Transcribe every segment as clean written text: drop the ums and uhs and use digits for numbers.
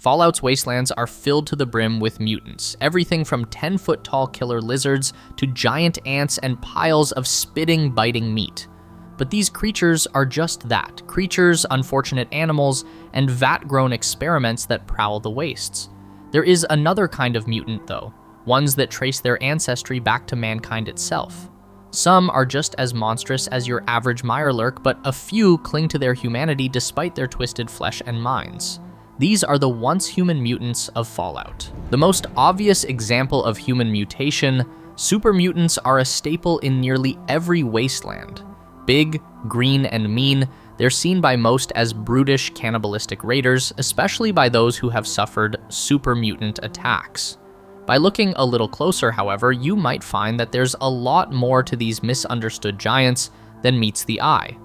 Fallout's wastelands are filled to the brim with mutants, everything from 10-foot-tall killer lizards to giant ants and piles of spitting, biting meat. But these creatures are just that, creatures, unfortunate animals, and vat-grown experiments that prowl the wastes. There is another kind of mutant, though, ones that trace their ancestry back to mankind itself. Some are just as monstrous as your average Mirelurk, but a few cling to their humanity despite their twisted flesh and minds. These are the once-human mutants of Fallout. The most obvious example of human mutation, super mutants are a staple in nearly every wasteland. Big, green, and mean, they're seen by most as brutish, cannibalistic raiders, especially by those who have suffered super mutant attacks. By looking a little closer, however, you might find that there's a lot more to these misunderstood giants than meets the eye.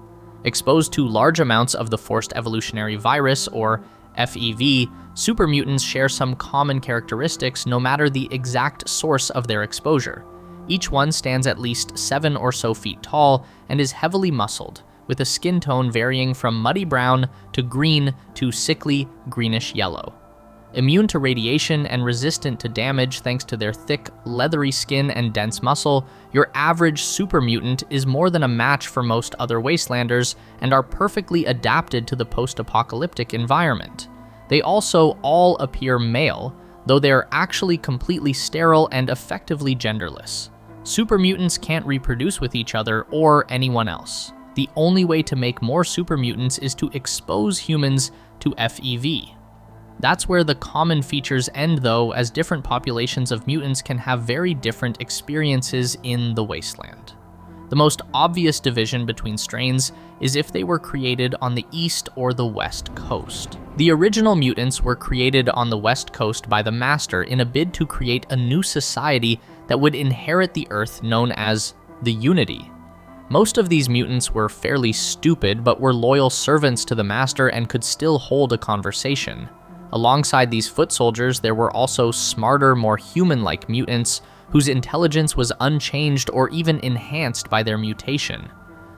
Exposed to large amounts of the forced evolutionary virus, or FEV, super mutants share some common characteristics no matter the exact source of their exposure. Each one stands at least 7 or so feet tall and is heavily muscled, with a skin tone varying from muddy brown to green to sickly greenish yellow. Immune to radiation and resistant to damage thanks to their thick, leathery skin and dense muscle, your average super mutant is more than a match for most other wastelanders and are perfectly adapted to the post-apocalyptic environment. They also all appear male, though they are actually completely sterile and effectively genderless. Super mutants can't reproduce with each other or anyone else. The only way to make more super mutants is to expose humans to FEV. That's where the common features end, though, as different populations of mutants can have very different experiences in the wasteland. The most obvious division between strains is if they were created on the east or the west coast. The original mutants were created on the west coast by the Master in a bid to create a new society that would inherit the Earth, known as the Unity. Most of these mutants were fairly stupid, but were loyal servants to the Master and could still hold a conversation. Alongside these foot soldiers, there were also smarter, more human-like mutants whose intelligence was unchanged or even enhanced by their mutation.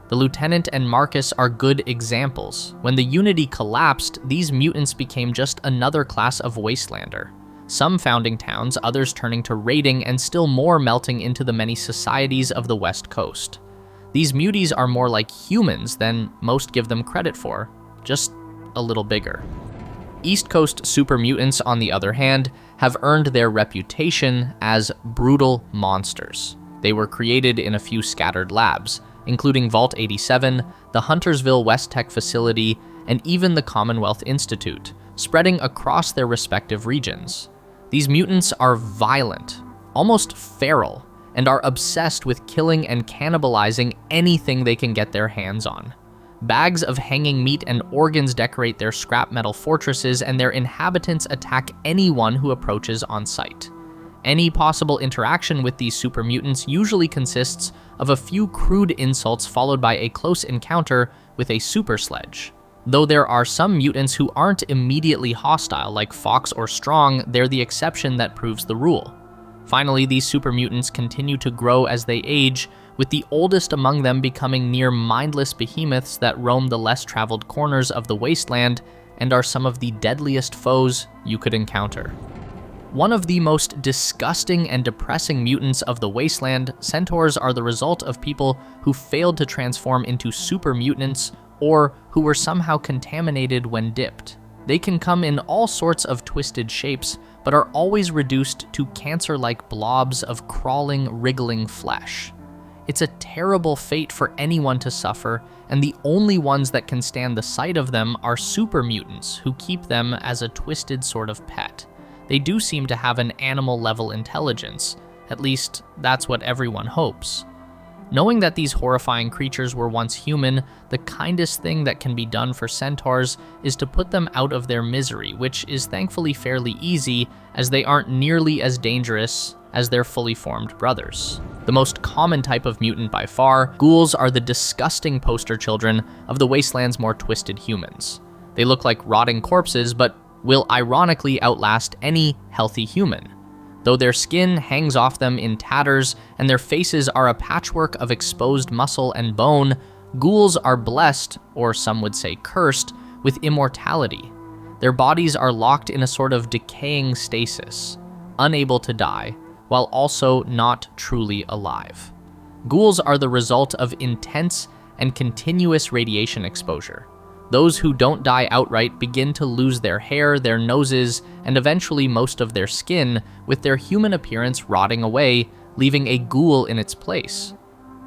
The Lieutenant and Marcus are good examples. When the Unity collapsed, these mutants became just another class of wastelander. Some founding towns, others turning to raiding, and still more melting into the many societies of the West Coast. These muties are more like humans than most give them credit for, just a little bigger. East Coast super mutants, on the other hand, have earned their reputation as brutal monsters. They were created in a few scattered labs, including Vault 87, the Huntersville West Tech facility, and even the Commonwealth Institute, spreading across their respective regions. These mutants are violent, almost feral, and are obsessed with killing and cannibalizing anything they can get their hands on. Bags of hanging meat and organs decorate their scrap metal fortresses, and their inhabitants attack anyone who approaches on sight. Any possible interaction with these super mutants usually consists of a few crude insults followed by a close encounter with a super sledge. Though there are some mutants who aren't immediately hostile, like Fox or Strong, they're the exception that proves the rule. Finally, these super mutants continue to grow as they age, with the oldest among them becoming near mindless behemoths that roam the less traveled corners of the wasteland and are some of the deadliest foes you could encounter. One of the most disgusting and depressing mutants of the wasteland, Centaurs are the result of people who failed to transform into super mutants or who were somehow contaminated when dipped. They can come in all sorts of twisted shapes, but are always reduced to cancer-like blobs of crawling, wriggling flesh. It's a terrible fate for anyone to suffer, and the only ones that can stand the sight of them are super mutants, who keep them as a twisted sort of pet. They do seem to have an animal-level intelligence. At least, that's what everyone hopes. Knowing that these horrifying creatures were once human, the kindest thing that can be done for Centaurs is to put them out of their misery, which is thankfully fairly easy, as they aren't nearly as dangerous as their fully formed brothers. The most common type of mutant by far, Ghouls are the disgusting poster children of the wasteland's more twisted humans. They look like rotting corpses, but will ironically outlast any healthy human. Though their skin hangs off them in tatters and their faces are a patchwork of exposed muscle and bone, Ghouls are blessed, or some would say cursed, with immortality. Their bodies are locked in a sort of decaying stasis, unable to die, while also not truly alive. Ghouls are the result of intense and continuous radiation exposure. Those who don't die outright begin to lose their hair, their noses, and eventually most of their skin, with their human appearance rotting away, leaving a ghoul in its place.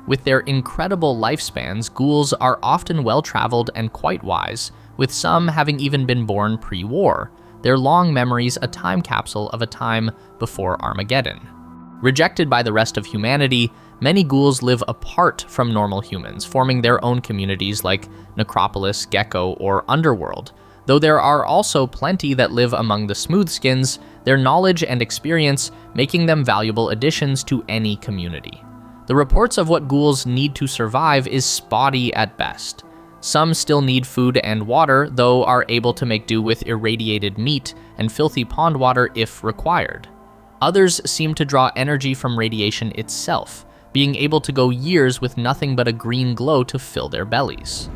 With their incredible lifespans, ghouls are often well-traveled and quite wise, with some having even been born pre-war, their long memories a time capsule of a time before Armageddon. Rejected by the rest of humanity, many ghouls live apart from normal humans, forming their own communities like Necropolis, Gecko, or Underworld. Though there are also plenty that live among the Smoothskins, their knowledge and experience making them valuable additions to any community. The reports of what ghouls need to survive is spotty at best. Some still need food and water, though are able to make do with irradiated meat and filthy pond water if required. Others seem to draw energy from radiation itself, being able to go years with nothing but a green glow to fill their bellies.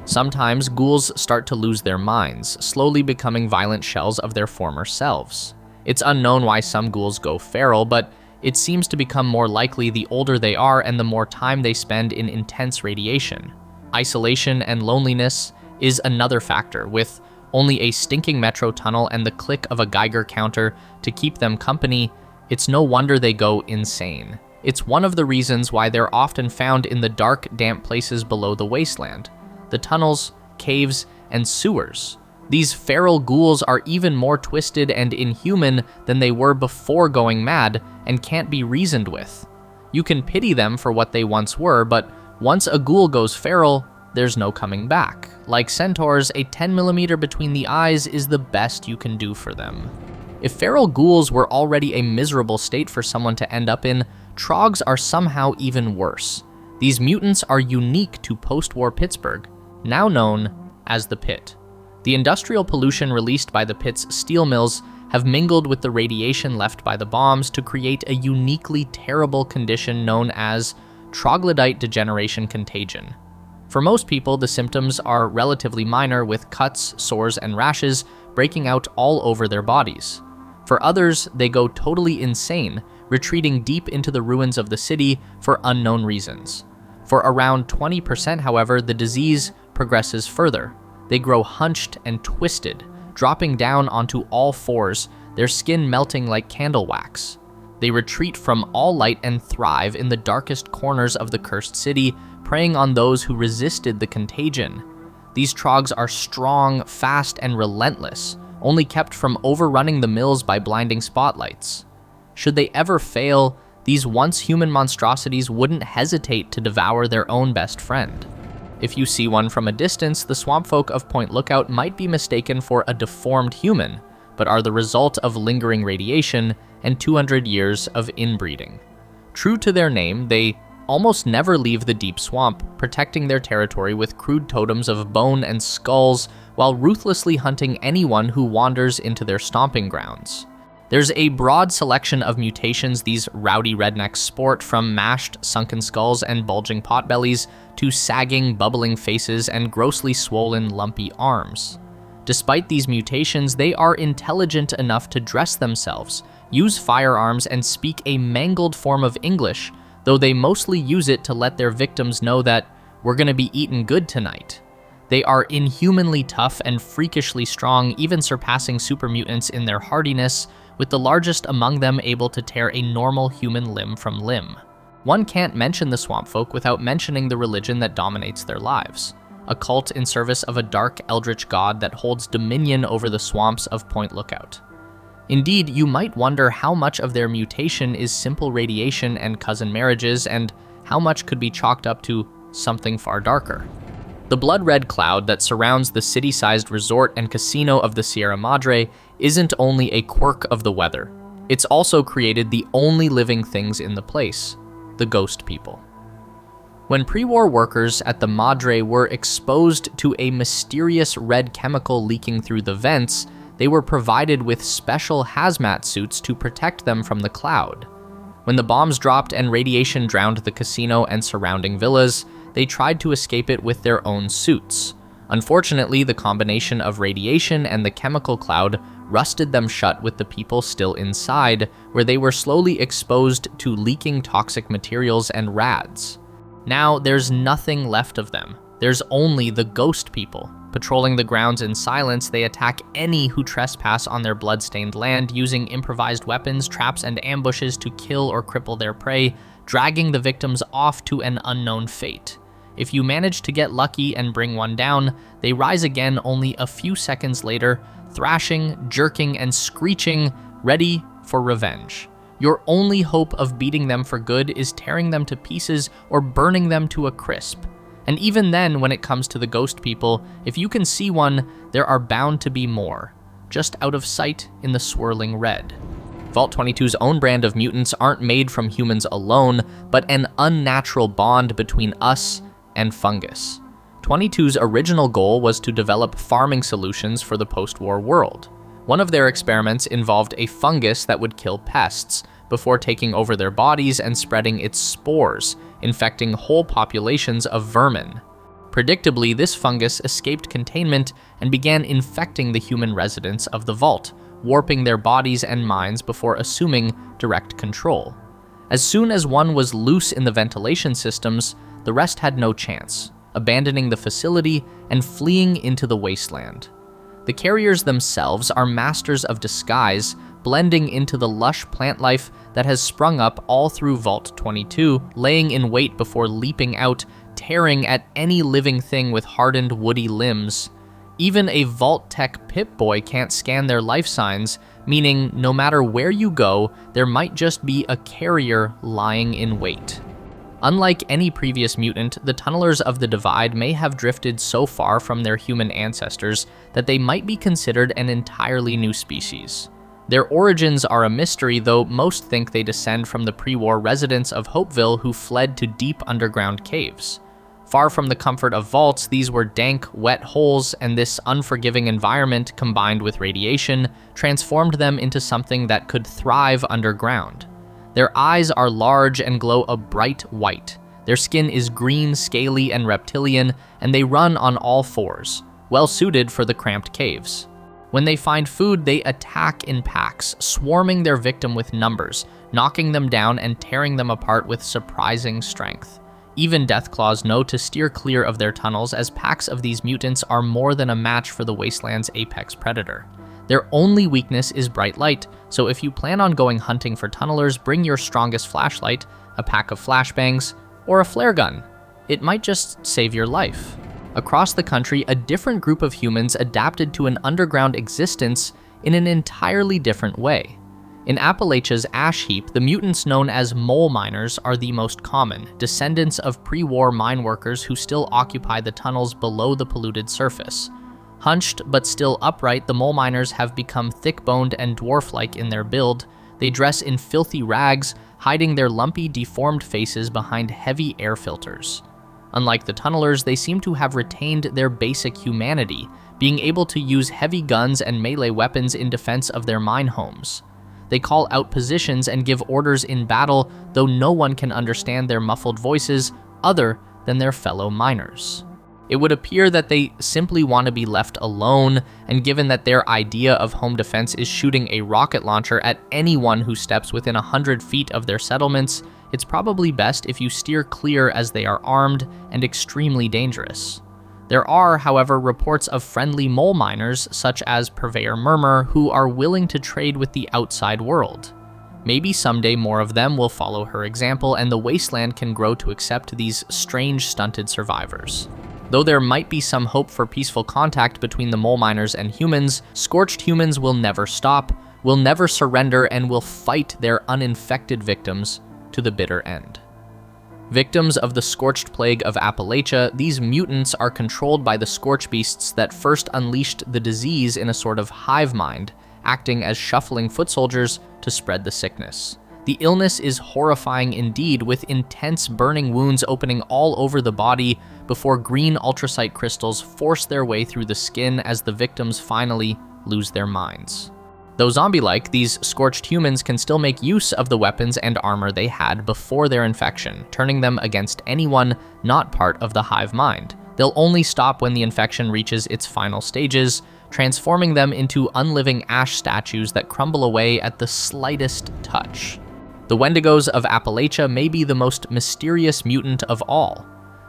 Sometimes ghouls start to lose their minds, slowly becoming violent shells of their former selves. It's unknown why some ghouls go feral, but it seems to become more likely the older they are and the more time they spend in intense radiation. Isolation and loneliness is another factor, with only a stinking metro tunnel and the click of a Geiger counter to keep them company. It's no wonder they go insane. It's one of the reasons why they're often found in the dark, damp places below the Wasteland, the tunnels, caves, and sewers. These feral ghouls are even more twisted and inhuman than they were before going mad and can't be reasoned with. You can pity them for what they once were, but once a ghoul goes feral, there's no coming back. Like Centaurs, a 10mm between the eyes is the best you can do for them. If feral ghouls were already a miserable state for someone to end up in, Trogs are somehow even worse. These mutants are unique to post-war Pittsburgh, now known as the Pit. The industrial pollution released by the Pit's steel mills have mingled with the radiation left by the bombs to create a uniquely terrible condition known as troglodyte degeneration contagion. For most people, the symptoms are relatively minor, with cuts, sores, and rashes breaking out all over their bodies. For others, they go totally insane, retreating deep into the ruins of the city for unknown reasons. For around 20%, however, the disease progresses further. They grow hunched and twisted, dropping down onto all fours, their skin melting like candle wax. They retreat from all light and thrive in the darkest corners of the cursed city, preying on those who resisted the contagion. These Trogs are strong, fast, and relentless, only kept from overrunning the mills by blinding spotlights. Should they ever fail, these once human monstrosities wouldn't hesitate to devour their own best friend. If you see one from a distance, the swamp folk of Point Lookout might be mistaken for a deformed human, but are the result of lingering radiation and 200 years of inbreeding. True to their name, they almost never leave the deep swamp, protecting their territory with crude totems of bone and skulls while ruthlessly hunting anyone who wanders into their stomping grounds. There's a broad selection of mutations these rowdy rednecks sport, from mashed, sunken skulls and bulging potbellies to sagging, bubbling faces and grossly swollen, lumpy arms. Despite these mutations, they are intelligent enough to dress themselves, use firearms, and speak a mangled form of English, though they mostly use it to let their victims know that we're gonna be eaten good tonight. They are inhumanly tough and freakishly strong, even surpassing super mutants in their hardiness, with the largest among them able to tear a normal human limb from limb. One can't mention the swamp folk without mentioning the religion that dominates their lives, a cult in service of a dark eldritch god that holds dominion over the swamps of Point Lookout. Indeed, you might wonder how much of their mutation is simple radiation and cousin marriages, and how much could be chalked up to something far darker. The blood-red cloud that surrounds the city-sized resort and casino of the Sierra Madre isn't only a quirk of the weather. It's also created the only living things in the place, the ghost people. When pre-war workers at the Madre were exposed to a mysterious red chemical leaking through the vents, they were provided with special hazmat suits to protect them from the cloud. When the bombs dropped and radiation drowned the casino and surrounding villas, they tried to escape it with their own suits. Unfortunately, the combination of radiation and the chemical cloud rusted them shut with the people still inside, where they were slowly exposed to leaking toxic materials and rads. Now, there's nothing left of them. There's only the ghost people. Patrolling the grounds in silence, they attack any who trespass on their blood-stained land, using improvised weapons, traps, and ambushes to kill or cripple their prey, dragging the victims off to an unknown fate. If you manage to get lucky and bring one down, they rise again only a few seconds later, thrashing, jerking, and screeching, ready for revenge. Your only hope of beating them for good is tearing them to pieces or burning them to a crisp. And even then, when it comes to the ghost people, if you can see one, there are bound to be more, just out of sight in the swirling red. Vault 22's own brand of mutants aren't made from humans alone, but an unnatural bond between us and fungus. 22's original goal was to develop farming solutions for the post-war world. One of their experiments involved a fungus that would kill pests, before taking over their bodies and spreading its spores, infecting whole populations of vermin. Predictably, this fungus escaped containment and began infecting the human residents of the vault, warping their bodies and minds before assuming direct control. As soon as one was loose in the ventilation systems, the rest had no chance, abandoning the facility and fleeing into the wasteland. The carriers themselves are masters of disguise, blending into the lush plant life that has sprung up all through Vault 22, laying in wait before leaping out, tearing at any living thing with hardened woody limbs. Even a Vault Tech Pip-Boy can't scan their life signs, meaning no matter where you go, there might just be a carrier lying in wait. Unlike any previous mutant, the tunnelers of the Divide may have drifted so far from their human ancestors that they might be considered an entirely new species. Their origins are a mystery, though most think they descend from the pre-war residents of Hopeville who fled to deep underground caves. Far from the comfort of vaults, these were dank, wet holes, and this unforgiving environment, combined with radiation, transformed them into something that could thrive underground. Their eyes are large and glow a bright white. Their skin is green, scaly, and reptilian, and they run on all fours, well suited for the cramped caves. When they find food, they attack in packs, swarming their victim with numbers, knocking them down and tearing them apart with surprising strength. Even Deathclaws know to steer clear of their tunnels, as packs of these mutants are more than a match for the Wasteland's apex predator. Their only weakness is bright light, so if you plan on going hunting for tunnelers, bring your strongest flashlight, a pack of flashbangs, or a flare gun. It might just save your life. Across the country, a different group of humans adapted to an underground existence in an entirely different way. In Appalachia's ash heap, the mutants known as mole miners are the most common, descendants of pre-war mine workers who still occupy the tunnels below the polluted surface. Hunched but still upright, the mole miners have become thick-boned and dwarf-like in their build. They dress in filthy rags, hiding their lumpy, deformed faces behind heavy air filters. Unlike the tunnelers, they seem to have retained their basic humanity, being able to use heavy guns and melee weapons in defense of their mine homes. They call out positions and give orders in battle, though no one can understand their muffled voices other than their fellow miners. It would appear that they simply want to be left alone, and given that their idea of home defense is shooting a rocket launcher at anyone who steps within 100 feet of their settlements, it's probably best if you steer clear, as they are armed and extremely dangerous. There are, however, reports of friendly mole miners, such as Purveyor Murmur, who are willing to trade with the outside world. Maybe someday more of them will follow her example, and the Wasteland can grow to accept these strange, stunted survivors. Though there might be some hope for peaceful contact between the mole miners and humans, Scorched humans will never stop, will never surrender, and will fight their uninfected victims to the bitter end. Victims of the Scorched Plague of Appalachia, these mutants are controlled by the Scorch Beasts that first unleashed the disease in a sort of hive mind, acting as shuffling foot soldiers to spread the sickness. The illness is horrifying indeed, with intense burning wounds opening all over the body before green ultracite crystals force their way through the skin as the victims finally lose their minds. Though zombie-like, these scorched humans can still make use of the weapons and armor they had before their infection, turning them against anyone not part of the hive mind. They'll only stop when the infection reaches its final stages, transforming them into unliving ash statues that crumble away at the slightest touch. The Wendigos of Appalachia may be the most mysterious mutant of all.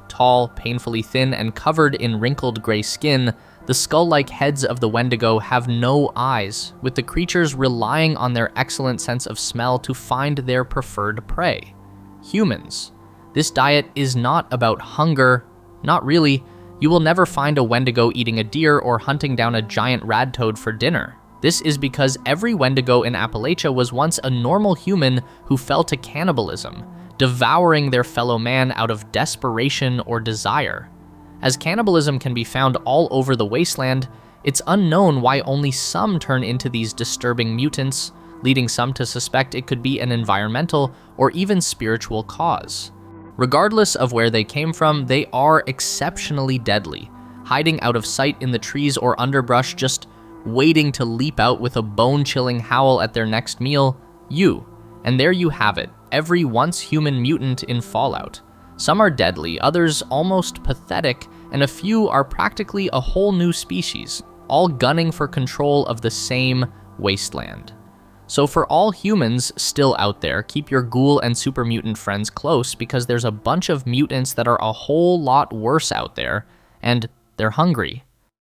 Tall, painfully thin, and covered in wrinkled gray skin, the skull-like heads of the Wendigo have no eyes, with the creatures relying on their excellent sense of smell to find their preferred prey: humans. This diet is not about hunger. Not really. You will never find a Wendigo eating a deer or hunting down a giant radtoad for dinner. This is because every Wendigo in Appalachia was once a normal human who fell to cannibalism, devouring their fellow man out of desperation or desire. As cannibalism can be found all over the Wasteland, it's unknown why only some turn into these disturbing mutants, leading some to suspect it could be an environmental or even spiritual cause. Regardless of where they came from, they are exceptionally deadly, hiding out of sight in the trees or underbrush, just waiting to leap out with a bone-chilling howl at their next meal, you. And there you have it, every once-human mutant in Fallout. Some are deadly, others almost pathetic, and a few are practically a whole new species, all gunning for control of the same wasteland. So for all humans still out there, keep your ghoul and super mutant friends close, because there's a bunch of mutants that are a whole lot worse out there, and they're hungry.